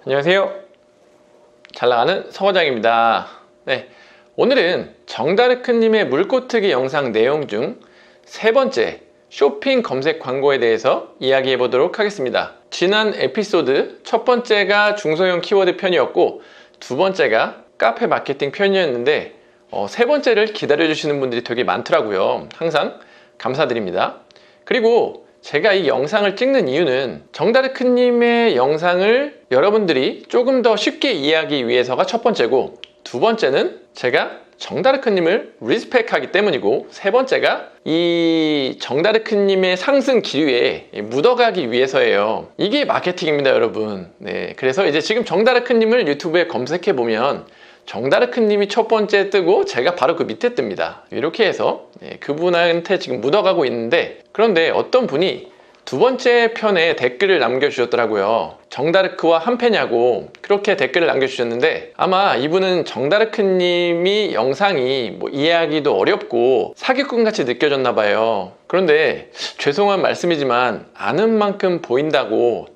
안녕하세요. 잘나가는 서과장입니다. 네, 오늘은 정다르크님의 물고트기 영상 내용 중 세 번째 쇼핑 검색 광고에 대해서 이야기해 보도록 하겠습니다. 지난 에피소드 첫 번째가 중소형 키워드 편이었고 두 번째가 카페 마케팅 편이었는데 세 번째를 기다려 주시는 분들이 되게 많더라고요. 항상 감사드립니다. 그리고 제가 이 영상을 찍는 이유는 정다르크님의 영상을 여러분들이 조금 더 쉽게 이해하기 위해서가 첫 번째고, 두 번째는 제가 정다르크님을 리스펙하기 때문이고, 세 번째가 이 정다르크님의 상승 기류에 묻어가기 위해서예요. 이게 마케팅입니다, 여러분. 네, 그래서 이제 지금 정다르크님을 유튜브에 검색해 보면 정다르크님이 첫 번째 뜨고 제가 바로 그 밑에 뜹니다. 이렇게 해서 그분한테 지금 묻어가고 있는데, 그런데 어떤 분이 두 번째 편에 댓글을 남겨주셨더라고요. 정다르크와 한패냐고 그렇게 댓글을 남겨주셨는데, 아마 이분은 정다르크님이 영상이 이해하기도 어렵고 사기꾼같이 느껴졌나 봐요. 그런데 죄송한 말씀이지만 아는 만큼 보인다고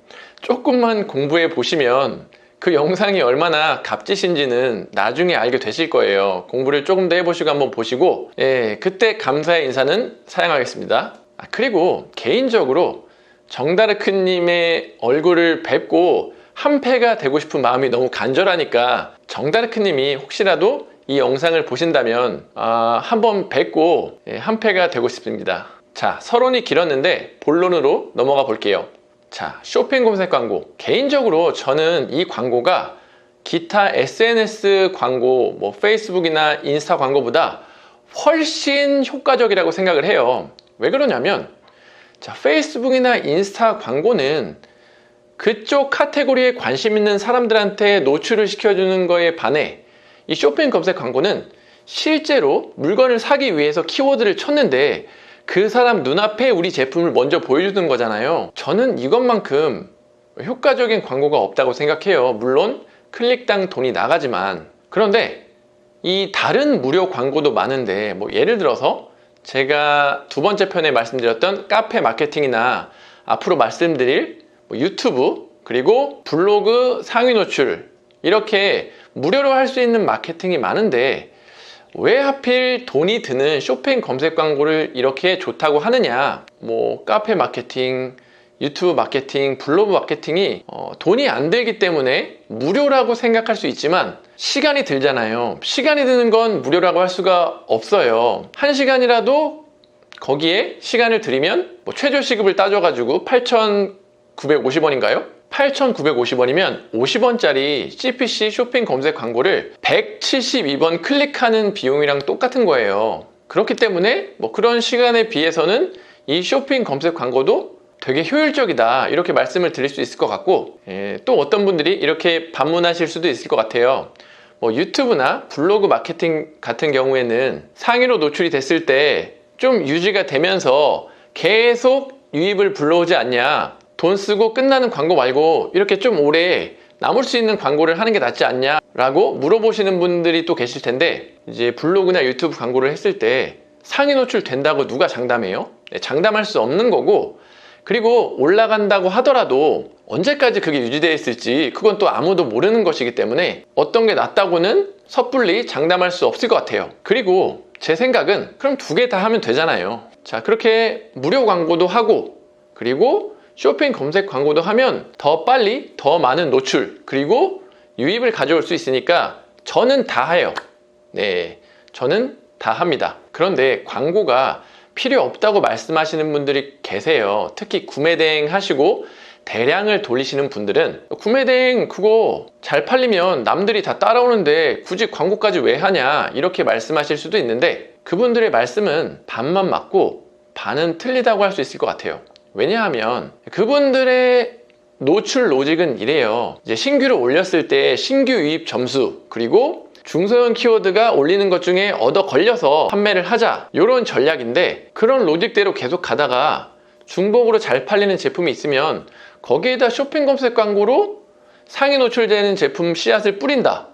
조금만 공부해 보시면 그 영상이 얼마나 값지신지는 나중에 알게 되실 거예요. 공부를 조금 더 해보시고 한번 보시고, 그때 감사의 인사는 사양하겠습니다. 그리고 개인적으로 정다르크님의 얼굴을 뵙고 한패가 되고 싶은 마음이 너무 간절하니까 정다르크님이 혹시라도 이 영상을 보신다면 한번 뵙고 한패가 되고 싶습니다. 자, 서론이 길었는데 본론으로 넘어가 볼게요. 자, 쇼핑 검색 광고. 개인적으로 저는 이 광고가 기타 SNS 광고, 페이스북이나 인스타 광고보다 훨씬 효과적이라고 생각을 해요. 왜 그러냐면, 자, 페이스북이나 인스타 광고는 그쪽 카테고리에 관심 있는 사람들한테 노출을 시켜주는 거에 반해 이 쇼핑 검색 광고는 실제로 물건을 사기 위해서 키워드를 쳤는데 그 사람 눈앞에 우리 제품을 먼저 보여주는 거잖아요. 저는 이것만큼 효과적인 광고가 없다고 생각해요. 물론 클릭당 돈이 나가지만. 그런데 이 다른 무료 광고도 많은데, 예를 들어서 제가 두 번째 편에 말씀드렸던 카페 마케팅이나 앞으로 말씀드릴 유튜브, 그리고 블로그 상위 노출, 이렇게 무료로 할 수 있는 마케팅이 많은데 왜 하필 돈이 드는 쇼핑 검색 광고를 이렇게 좋다고 하느냐. 카페 마케팅, 유튜브 마케팅, 블로그 마케팅이 돈이 안 들기 때문에 무료라고 생각할 수 있지만 시간이 들잖아요. 시간이 드는 건 무료라고 할 수가 없어요. 1시간이라도 거기에 시간을 들이면 최저 시급을 따져가지고 8,950원인가요? 8,950원이면 50원짜리 CPC 쇼핑 검색 광고를 172번 클릭하는 비용이랑 똑같은 거예요. 그렇기 때문에 그런 시간에 비해서는 이 쇼핑 검색 광고도 되게 효율적이다, 이렇게 말씀을 드릴 수 있을 것 같고, 또 어떤 분들이 이렇게 반문하실 수도 있을 것 같아요. 유튜브나 블로그 마케팅 같은 경우에는 상위로 노출이 됐을 때 좀 유지가 되면서 계속 유입을 불러오지 않냐, 돈 쓰고 끝나는 광고 말고 이렇게 좀 오래 남을 수 있는 광고를 하는 게 낫지 않냐 라고 물어보시는 분들이 또 계실 텐데, 이제 블로그나 유튜브 광고를 했을 때 상위 노출 된다고 누가 장담해요? 장담할 수 없는 거고, 그리고 올라간다고 하더라도 언제까지 그게 유지되어 있을지 그건 또 아무도 모르는 것이기 때문에 어떤 게 낫다고는 섣불리 장담할 수 없을 것 같아요. 그리고 제 생각은 그럼 두 개 다 하면 되잖아요. 자, 그렇게 무료 광고도 하고 그리고 쇼핑 검색 광고도 하면 더 빨리 더 많은 노출 그리고 유입을 가져올 수 있으니까 저는 다 해요. 네, 저는 다 합니다. 그런데 광고가 필요 없다고 말씀하시는 분들이 계세요. 특히 구매대행 하시고 대량을 돌리시는 분들은 구매대행 그거 잘 팔리면 남들이 다 따라오는데 굳이 광고까지 왜 하냐, 이렇게 말씀하실 수도 있는데, 그분들의 말씀은 반만 맞고 반은 틀리다고 할 수 있을 것 같아요. 왜냐하면 그분들의 노출 로직은 이래요. 이제 신규를 올렸을 때 신규 유입 점수, 그리고 중소형 키워드가 올리는 것 중에 얻어 걸려서 판매를 하자, 이런 전략인데, 그런 로직대로 계속 가다가 중복으로 잘 팔리는 제품이 있으면 거기에다 쇼핑 검색 광고로 상위 노출되는 제품 씨앗을 뿌린다.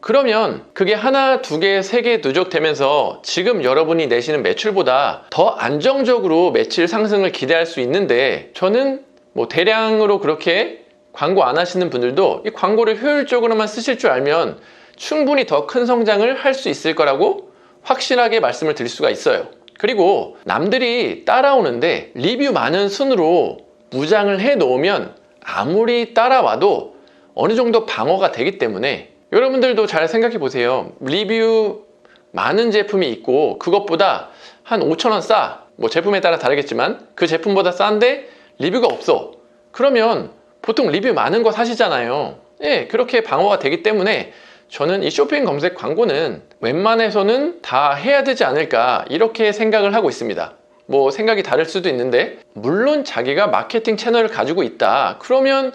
그러면 그게 하나, 두 개, 세 개 누적되면서 지금 여러분이 내시는 매출보다 더 안정적으로 매출 상승을 기대할 수 있는데, 저는 대량으로 그렇게 광고 안 하시는 분들도 이 광고를 효율적으로만 쓰실 줄 알면 충분히 더 큰 성장을 할 수 있을 거라고 확실하게 말씀을 드릴 수가 있어요. 그리고 남들이 따라오는데 리뷰 많은 순으로 무장을 해 놓으면 아무리 따라와도 어느 정도 방어가 되기 때문에 여러분들도 잘 생각해 보세요. 리뷰 많은 제품이 있고 그것보다 한 5,000원 싸, 뭐 제품에 따라 다르겠지만 그 제품보다 싼데 리뷰가 없어. 그러면 보통 리뷰 많은 거 사시잖아요. 예, 그렇게 방어가 되기 때문에 저는 이 쇼핑 검색 광고는 웬만해서는 다 해야 되지 않을까 이렇게 생각을 하고 있습니다. 뭐 생각이 다를 수도 있는데 물론 자기가 마케팅 채널을 가지고 있다 그러면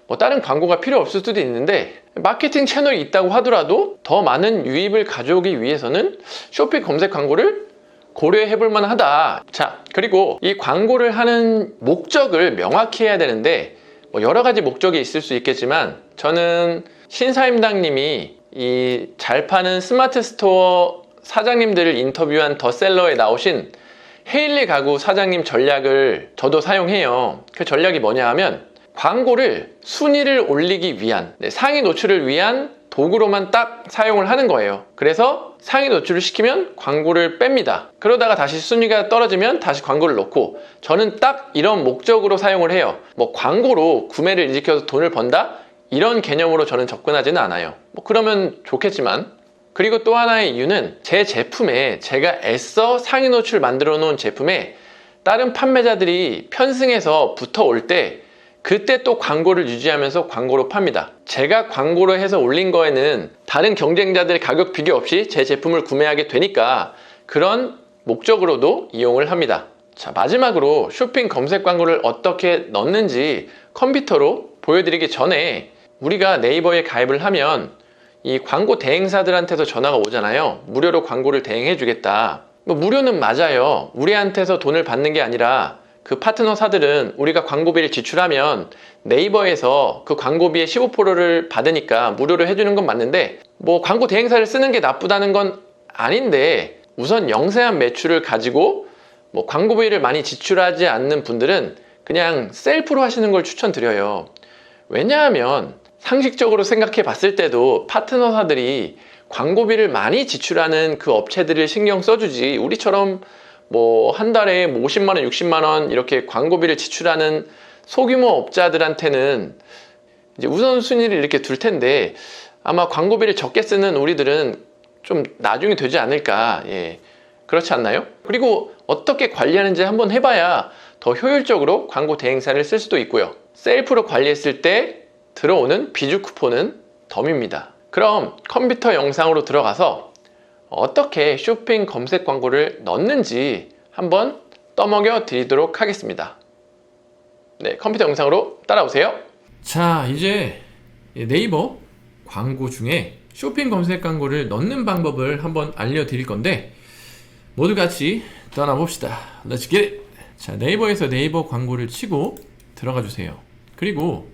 뭐 다른 광고가 필요 없을 수도 있는데 마케팅 채널이 있다고 하더라도 더 많은 유입을 가져오기 위해서는 쇼핑 검색 광고를 고려해 볼 만하다. 자, 그리고 이 광고를 하는 목적을 명확히 해야 되는데 뭐 여러 가지 목적이 있을 수 있겠지만 저는 신사임당님이 이 잘 파는 스마트 스토어 사장님들을 인터뷰한 더셀러에 나오신 헤일리 가구 사장님 전략을 저도 사용해요. 그 전략이 뭐냐 하면 광고를 순위를 올리기 위한 상위 노출을 위한 도구로만 딱 사용을 하는 거예요. 그래서 상위 노출을 시키면 광고를 뺍니다. 그러다가 다시 순위가 떨어지면 다시 광고를 넣고 저는 딱 이런 목적으로 사용을 해요. 뭐 광고로 구매를 일으켜서 돈을 번다? 이런 개념으로 저는 접근하지는 않아요. 뭐 그러면 좋겠지만 그리고 또 하나의 이유는 제 제품에 제가 애써 상위 노출 만들어 놓은 제품에 다른 판매자들이 편승해서 붙어올 때 그때 또 광고를 유지하면서 광고로 팝니다. 제가 광고로 해서 올린 거에는 다른 경쟁자들의 가격 비교 없이 제 제품을 구매하게 되니까 그런 목적으로도 이용을 합니다. 자, 마지막으로 쇼핑 검색 광고를 어떻게 넣는지 컴퓨터로 보여드리기 전에 우리가 네이버에 가입을 하면 이 광고 대행사들한테서 전화가 오잖아요. 무료로 광고를 대행해 주겠다. 뭐 무료는 맞아요. 우리한테서 돈을 받는 게 아니라 그 파트너사들은 우리가 광고비를 지출하면 네이버에서 그 광고비의 15%를 받으니까 무료로 해주는 건 맞는데 뭐 광고 대행사를 쓰는 게 나쁘다는 건 아닌데 우선 영세한 매출을 가지고 뭐 광고비를 많이 지출하지 않는 분들은 그냥 셀프로 하시는 걸 추천드려요. 왜냐하면 상식적으로 생각해 봤을 때도 파트너사들이 광고비를 많이 지출하는 그 업체들을 신경 써주지 우리처럼 뭐 한 달에 뭐 50만원, 60만원 이렇게 광고비를 지출하는 소규모 업자들한테는 이제 우선순위를 이렇게 둘 텐데 아마 광고비를 적게 쓰는 우리들은 좀 나중에 되지 않을까. 예. 그렇지 않나요? 그리고 어떻게 관리하는지 한번 해봐야 더 효율적으로 광고 대행사를 쓸 수도 있고요. 셀프로 관리했을 때 들어오는 비주 쿠폰은 덤입니다. 그럼 컴퓨터 영상으로 들어가서 어떻게 쇼핑 검색 광고를 넣는지 한번 떠먹여 드리도록 하겠습니다. 네, 컴퓨터 영상으로 따라오세요. 자, 이제 네이버 광고 중에 쇼핑 검색 광고를 넣는 방법을 한번 알려드릴 건데 모두 같이 떠나봅시다. Let's get it! 자, 네이버에서 네이버 광고를 치고 들어가 주세요. 그리고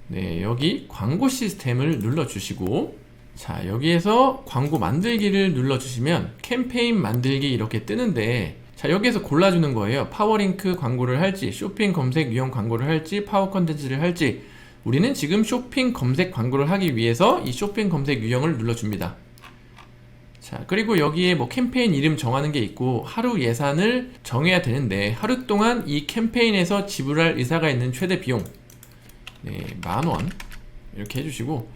네, 여기 광고 시스템을 눌러주시고 자, 여기에서 광고 만들기를 눌러주시면 캠페인 만들기 이렇게 뜨는데 자, 여기에서 골라주는 거예요. 파워링크 광고를 할지 쇼핑 검색 유형 광고를 할지 파워 컨텐츠를 할지 우리는 지금 쇼핑 검색 광고를 하기 위해서 이 쇼핑 검색 유형을 눌러줍니다. 자, 그리고 여기에 뭐 캠페인 이름 정하는 게 있고 하루 예산을 정해야 되는데 하루 동안 이 캠페인에서 지불할 의사가 있는 최대 비용 네, 10,000원 이렇게 해주시고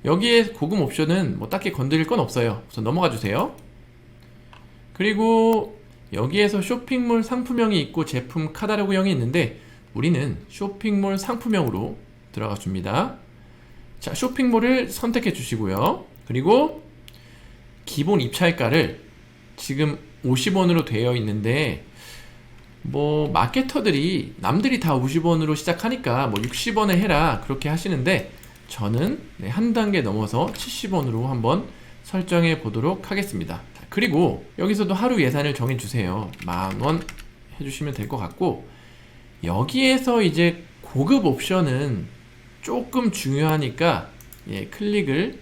여기에 고급 옵션은 뭐 딱히 건드릴 건 없어요. 우선 넘어가 주세요. 그리고 여기에서 쇼핑몰 상품형이 있고 제품 카탈로그형이 있는데 우리는 쇼핑몰 상품형으로 들어가 줍니다. 자, 쇼핑몰을 선택해 주시고요. 그리고 기본 입찰가를 지금 50원으로 되어 있는데 뭐 마케터들이 남들이 다 50원으로 시작하니까 뭐 60원에 해라 그렇게 하시는데 저는 한 단계 넘어서 70원으로 한번 설정해 보도록 하겠습니다. 그리고 여기서도 하루 예산을 정해 주세요. 10,000원 해주시면 될 것 같고 여기에서 이제 고급 옵션은 조금 중요하니까 예, 클릭을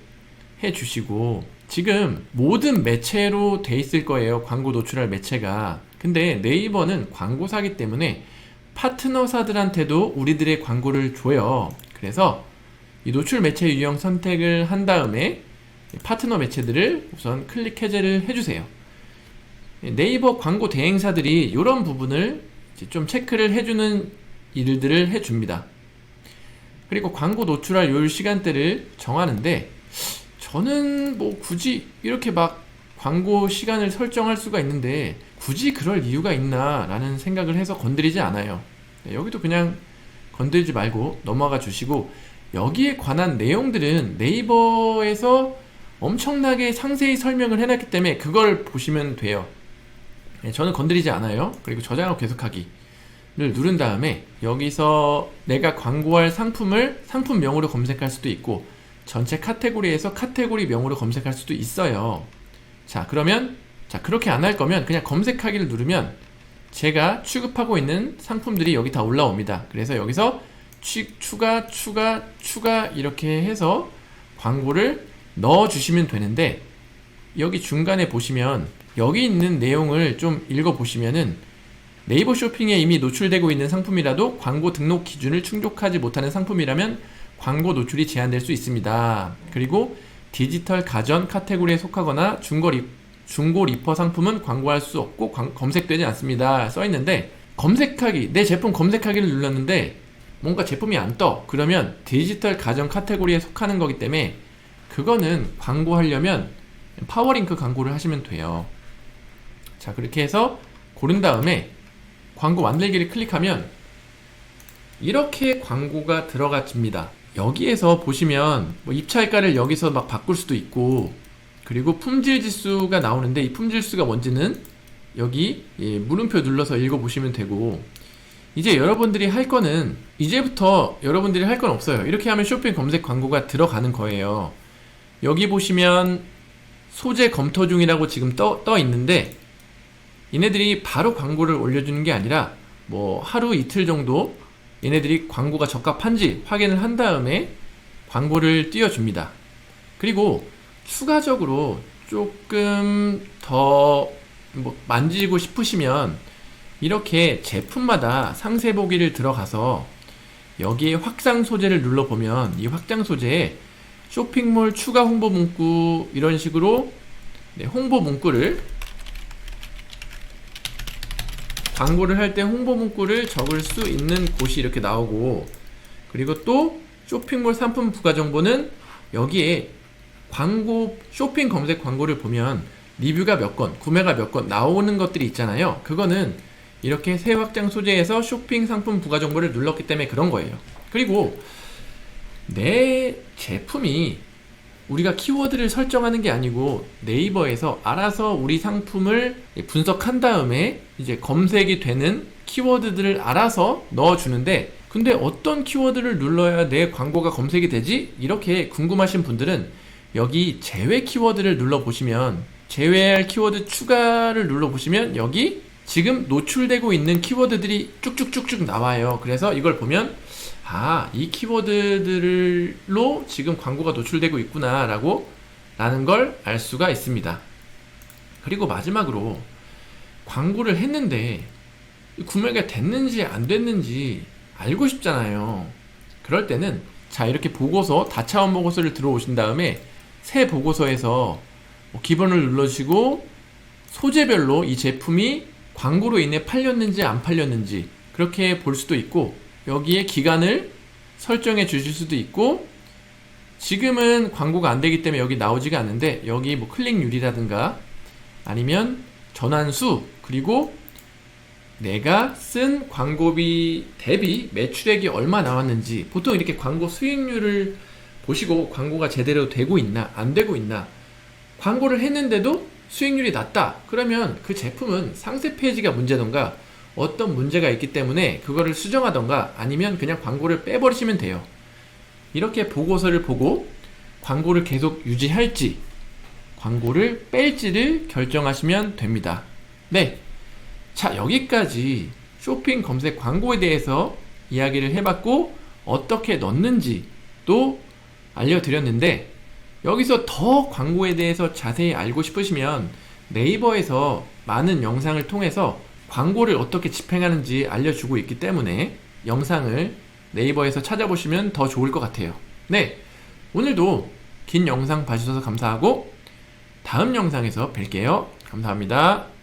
해 주시고 지금 모든 매체로 돼 있을 거예요. 광고 노출할 매체가. 근데 네이버는 광고사기 때문에 파트너사들한테도 우리들의 광고를 줘요. 그래서 이 노출 매체 유형 선택을 한 다음에 파트너 매체들을 우선 클릭 해제를 해주세요. 네이버 광고 대행사들이 이런 부분을 좀 체크를 해주는 일들을 해줍니다. 그리고 광고 노출할 요일 시간대를 정하는데, 저는 뭐 굳이 이렇게 막 광고 시간을 설정할 수가 있는데 굳이 그럴 이유가 있나 라는 생각을 해서 건드리지 않아요. 여기도 그냥 건드리지 말고 넘어가 주시고, 여기에 관한 내용들은 네이버에서 엄청나게 상세히 설명을 해놨기 때문에 그걸 보시면 돼요. 저는 건드리지 않아요. 그리고 저장하고 계속하기를 누른 다음에 여기서 내가 광고할 상품을 상품명으로 검색할 수도 있고, 전체 카테고리에서 카테고리명으로 검색할 수도 있어요. 자, 그러면 그렇게 안 할 거면 그냥 검색하기를 누르면 제가 취급하고 있는 상품들이 여기 다 올라옵니다. 그래서 여기서 추가 이렇게 해서 광고를 넣어 주시면 되는데, 여기 중간에 보시면 여기 있는 내용을 좀 읽어 보시면은 네이버 쇼핑에 이미 노출되고 있는 상품이라도 광고 등록 기준을 충족하지 못하는 상품이라면 광고 노출이 제한될 수 있습니다. 그리고 디지털 가전 카테고리에 속하거나 중고 리퍼 상품은 광고할 수 없고 검색되지 않습니다. 써있는데, 검색하기, 내 제품 검색하기를 눌렀는데 뭔가 제품이 안 떠. 그러면 디지털 가전 카테고리에 속하는 거기 때문에 그거는 광고하려면 파워링크 광고를 하시면 돼요. 자, 그렇게 해서 고른 다음에 광고 만들기를 클릭하면 이렇게 광고가 들어가집니다. 여기에서 보시면 뭐 입찰가를 여기서 막 바꿀 수도 있고, 그리고 품질 지수가 나오는데 이 품질 지수가 뭔지는 여기 물음표 눌러서 읽어보시면 되고, 이제 여러분들이 할 거는, 이제부터 여러분들이 할 건 없어요. 이렇게 하면 쇼핑 검색 광고가 들어가는 거예요. 여기 보시면 소재 검토 중이라고 지금 떠 있는데, 얘네들이 바로 광고를 올려주는 게 아니라 뭐 하루 이틀 정도 얘네들이 광고가 적합한지 확인을 한 다음에 광고를 띄워줍니다. 그리고 추가적으로 조금 더 뭐 만지고 싶으시면 이렇게 제품마다 상세 보기를 들어가서 여기에 확장 소재를 눌러보면 이 확장 소재에 쇼핑몰 추가 홍보 문구, 이런 식으로 홍보 문구를, 광고를 할 때 홍보 문구를 적을 수 있는 곳이 이렇게 나오고, 그리고 또 쇼핑몰 상품 부가 정보는 여기에 광고, 쇼핑 검색 광고를 보면 리뷰가 몇 건, 구매가 몇 건 나오는 것들이 있잖아요. 그거는 이렇게 새 확장 소재에서 쇼핑 상품 부가 정보를 눌렀기 때문에 그런 거예요. 그리고 내 제품이 우리가 키워드를 설정하는 게 아니고 네이버에서 알아서 우리 상품을 분석한 다음에 이제 검색이 되는 키워드들을 알아서 넣어주는데, 근데 어떤 키워드를 눌러야 내 광고가 검색이 되지? 이렇게 궁금하신 분들은 여기 제외 키워드를 눌러보시면, 제외할 키워드 추가를 눌러보시면 여기 지금 노출되고 있는 키워드들이 쭉쭉쭉쭉 나와요. 그래서 이걸 보면 이 키워드들로 지금 광고가 노출되고 있구나 라는 걸 알 수가 있습니다. 그리고 마지막으로 광고를 했는데 구매가 됐는지 안 됐는지 알고 싶잖아요. 그럴 때는 이렇게 보고서, 다차원 보고서를 들어오신 다음에 새 보고서에서 기본을 눌러주시고 소재별로 이 제품이 광고로 인해 팔렸는지 안 팔렸는지 그렇게 볼 수도 있고, 여기에 기간을 설정해 주실 수도 있고, 지금은 광고가 안 되기 때문에 여기 나오지가 않는데 여기 뭐 클릭률이라든가 아니면 전환수, 그리고 내가 쓴 광고비 대비 매출액이 얼마 나왔는지, 보통 이렇게 광고 수익률을 보시고 광고가 제대로 되고 있나 안 되고 있나, 광고를 했는데도 수익률이 낮다 그러면 그 제품은 상세 페이지가 문제던가 어떤 문제가 있기 때문에 그거를 수정하던가 아니면 그냥 광고를 빼버리시면 돼요. 이렇게 보고서를 보고 광고를 계속 유지할지 광고를 뺄지를 결정하시면 됩니다. 네, 자, 여기까지 쇼핑 검색 광고에 대해서 이야기를 해봤고 어떻게 넣는지 또 알려드렸는데, 여기서 더 광고에 대해서 자세히 알고 싶으시면 네이버에서 많은 영상을 통해서 광고를 어떻게 집행하는지 알려주고 있기 때문에 영상을 네이버에서 찾아보시면 더 좋을 것 같아요. 네, 오늘도 긴 영상 봐주셔서 감사하고 다음 영상에서 뵐게요. 감사합니다.